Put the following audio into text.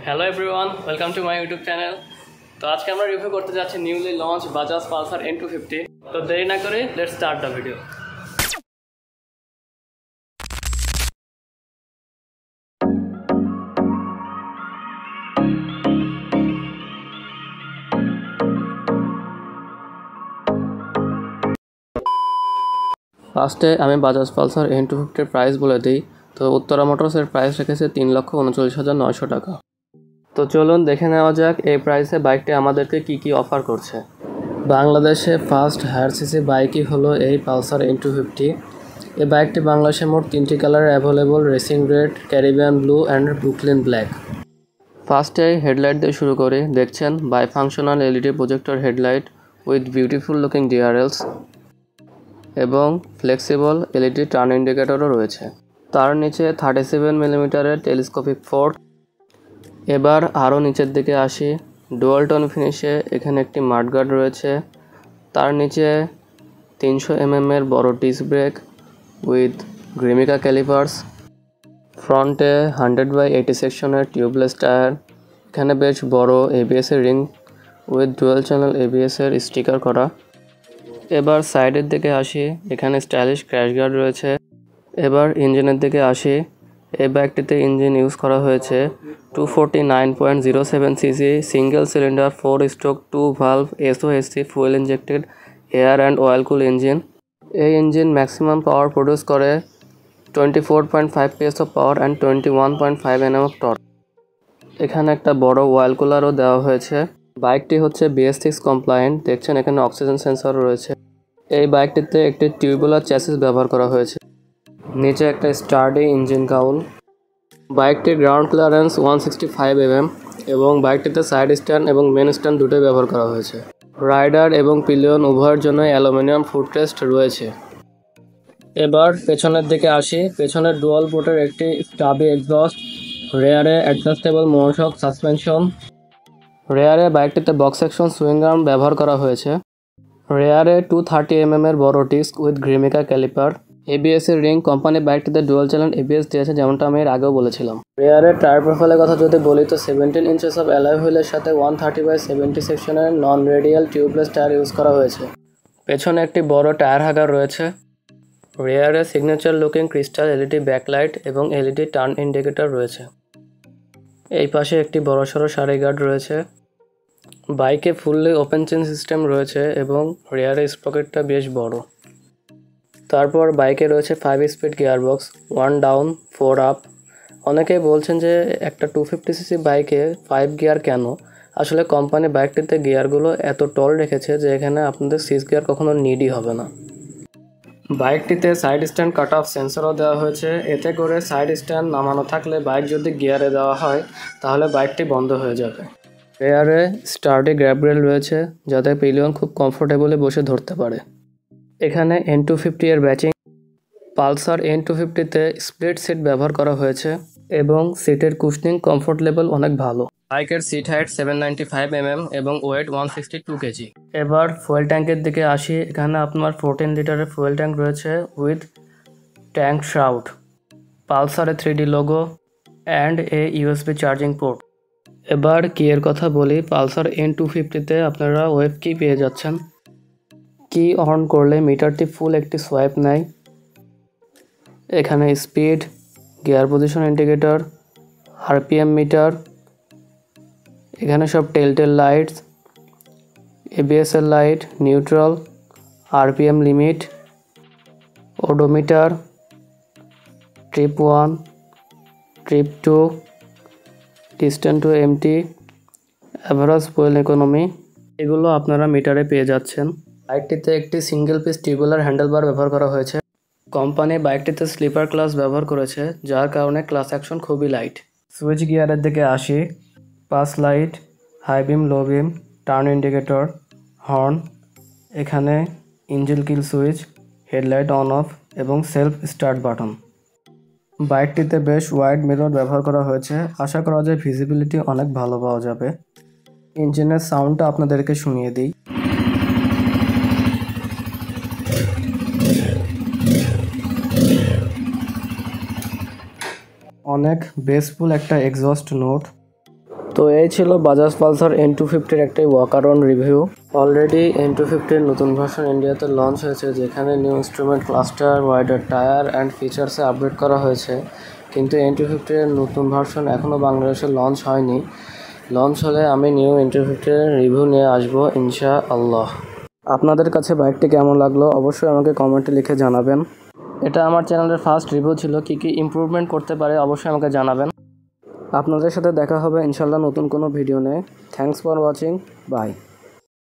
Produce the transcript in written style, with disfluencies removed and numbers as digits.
Hello everyone, welcome to my YouTube channel. তো আজকে আমরা রিভিউ করতে যাচ্ছি newly launch Bajaj Pulsar N250। তো দেরি না করে লেটস স্টার্ট দ্য ভিডিও। ফার্স্টে আমি বাজাজ পালসার N250 প্রাইস বলে দিই। তো উত্তরা মোটরসের প্রাইস রেখেছে 3,39,900 টাকা। তো চলুন দেখে নেওয়া যাক এই প্রাইসে বাইকটি আমাদেরকে কি অফার করছে। বাংলাদেশে ফার্স্ট হায়ার সিসি বাইকই হলো এই পালসার N250। এই বাইকটি বাংলাদেশে মোট 3টি কালারে available: racing red, Caribbean blue and Brooklyn black. ফার্স্টে হেডলাইট দিয়ে শুরু করি। দেখছেন bifunctional LED projector headlight with beautiful looking DRLs এবং ফ্লেক্সিবল এলইডি টার্ন ইন্ডিকেটরও রয়েছে। তার নিচে 37 মিলিমিটারের টেলিস্কোপিক পোর্ট। এবার আরও নিচের দিকে আসি। ডুয়াল টোন ফিনিশে এখানে একটি মাডগার্ড রয়েছে। তার নিচে 300 mm এর বড় ডিস্ক ব্রেক উইথ গ্রিমিকা ক্যালিপার্স। ফ্রন্টে 100/80 সেকশনের টিউবলেস টায়ার। এখানে বেশ বড় ABS এর ring with dual channel ABS এর স্টিকার করা। এবার সাইডের দিকে আসি, এখানে স্টাইলিশ ক্র্যাশ গার্ড রয়েছে। এবার ইঞ্জিনের দিকে আসি। এই বাইকটিতে ইঞ্জিন ইউজ করা হয়েছে 249.07 CC single cylinder 4-2 valve SOHC fuel injected air and oil cool engine. এই ইঞ্জিন ম্যাক্সিমাম পাওয়ার প্রডিউস করে 24.5 PS of power and 21.5 Nm of torque. এখানে একটা বড় অয়েল কুলারও দেওয়া হয়েছে। বাইকটি হচ্ছে BS6 কমপ্লায়েন্ট। দেখছেন এখানে অক্সিজেন সেন্সর রয়েছে। এই বাইকটিতে একটি টিউবুলার চ্যাসিস ব্যবহার করা হয়েছে। নিচে একটা স্টার্ডি ইঞ্জিন কাউল। বাইকটির গ্রাউন্ড ক্লিয়ারেন্স 165 mm এবং বাইকটিতে সাইড স্ট্যান্ড এবং মেন স্ট্যান্ড দুটোই ব্যবহার করা হয়েছে। রাইডার এবং পিলিয়ন উভয়ের জন্য অ্যালুমিনিয়াম ফুটরেস্ট রয়েছে। এবার পেছনের দিকে আসি। পেছনের ডুয়াল পোর্টের একটি স্টাবি এক্সস্ট, রেয়ারে অ্যাডজাস্টেবল মোনোশক সাসপেনশন। রেয়ারে বাইকটিতে বক্স সেকশন সুইং আর্ম ব্যবহার করা হয়েছে। রেয়ারে 230 mm এর বড় disc with Grimeca caliper. ABS এর রিং। কোম্পানি বাইকটিতে ডুয়াল চ্যানেল ABS দিয়েছে, যেমনটা আমি এর আগেও বলেছিলাম। রেয়ারের টায়ার প্রোফাইলের কথা যদি বলি তো 17 ইঞ্চেস অফ অ্যালয় হুইলের সাথে 130/70 সেকশনের non radial tubeless tyre use করা হয়েছে। পেছনে একটি বড় টায়ার হাগার রয়েছে। রেয়ারে signature looking crystal LED backlight এবং LED টার্ন ইন্ডিকেটর রয়েছে। এই পাশে একটি বড়সড় সারি গার্ড রয়েছে। বাইকে ফুললি ওপেন চেন সিস্টেম রয়েছে এবং রেয়ারে স্পকেটটা বেশ বড়। তারপর বাইকে রয়েছে 5 স্পিড গিয়ারবক্স, 1 ডাউন 4 আপ। অনেকেই বলছেন যে একটা 250cc বাইকে 5 গিয়ার কেন? আসলে কোম্পানি বাইকটিতে গিয়ারগুলো এত টল রেখেছে যে এখানে আপনাদের 6 গিয়ার কখনো নিডই হবে না। বাইকটিতে সাইড স্ট্যান্ড কাট অফ সেন্সরও দেওয়া হয়েছে। এতে করে সাইড স্ট্যান্ড নামানো থাকলে বাইক যদি গিয়ারে দেওয়া হয় তাহলে বাইকটি বন্ধ হয়ে যাবে। রেয়ারে স্টার্ডি গ্র্যাব রেল রয়েছে যাতে পিলিয়ন খুব কমফোর্টেবলি বসে ধরতে পারে। এখানে N250 এর ব্যাচিং। পালসার N250-তে স্প্লিট সিট ব্যবহার করা হয়েছে এবং সিটের কুশনিং কমফোর্ট লেভেল অনেক ভালো। বাইকের সিট হাইট 795 mm এবং ওয়েট 162 kg। এবার ফুয়েল ট্যাঙ্কের দিকে আসি। এখানে আপনার 14 লিটারের ফুয়েল ট্যাঙ্ক রয়েছে উইথ ট্যাঙ্ক শাউট, পালসারের 3D logo and a USB charging port. এবার কিয়ের কথা বলি। পালসার N250-তে আপনারা ওয়েব কি পেয়ে যাচ্ছেন। কি অন করলে মিটারটি ফুল একটি সোয়াইপ নেয়। এখানে speed, gear position indicator, RPM meter, এখানে সব টেল লাইটস, ABS এর light, neutral, RPM limit, odometer, trip 1, trip 2, distance to empty, average fuel economy, এগুলো আপনারা মিটারে পেয়ে যাচ্ছেন। বাইকটিতে একটি সিঙ্গেল পিস টিউবুলার হ্যান্ডেলবার ব্যবহার করা হয়েছে। কোম্পানি বাইকটিতে স্লিপার ক্লাস ব্যবহার করেছে, যার কারণে ক্লাস অ্যাকশন খুবই লাইট। সুইচ গিয়ারের দিকে আসি। পাস লাইট, হাই বিম, লো বিম, টার্ন ইন্ডিকেটর, হর্ন, এখানে engine kill switch, headlight on of এবং সেলফ স্টার্ট বাটন। বাইকটিতে বেশ ওয়াইড মিরর ব্যবহার করা হয়েছে। আশা করা যায় ভিজিবিলিটি অনেক ভালো পাওয়া যাবে। ইঞ্জিনের সাউন্ডটা আপনাদেরকে শুনিয়ে দিই। অনেক বেসফুল একটা এক্সস্ট নোট। তো এই ছিল বাজাজ পালসার N250-র একটি ওয়াক অ্যারাউন্ড রিভিউ। অলরেডি N250-র নতুন ভার্সন ইন্ডিয়াতে লঞ্চ হয়েছে, যেখানে new instrument cluster, wider tyre and ফিচার্সে আপডেট করা হয়েছে। কিন্তু N250-র নতুন ভার্সন এখনও বাংলাদেশে লঞ্চ হয়নি। লঞ্চ হলে আমি নিউ N250-র রিভিউ নিয়ে আসবো ইনশাআল্লাহ। আপনাদের কাছে বাইকটি কেমন লাগলো অবশ্যই আমাকে কমেন্টে লিখে জানাবেন। এটা আমার চ্যানেলের ফার্স্ট রিভিউ ছিল, কী কী ইমপ্রুভমেন্ট করতে পারে অবশ্যই আমাকে জানাবেন। আপনাদের সাথে দেখা হবে ইনশাআল্লাহ নতুন কোনো ভিডিও নিয়ে। Thanks for watching, by.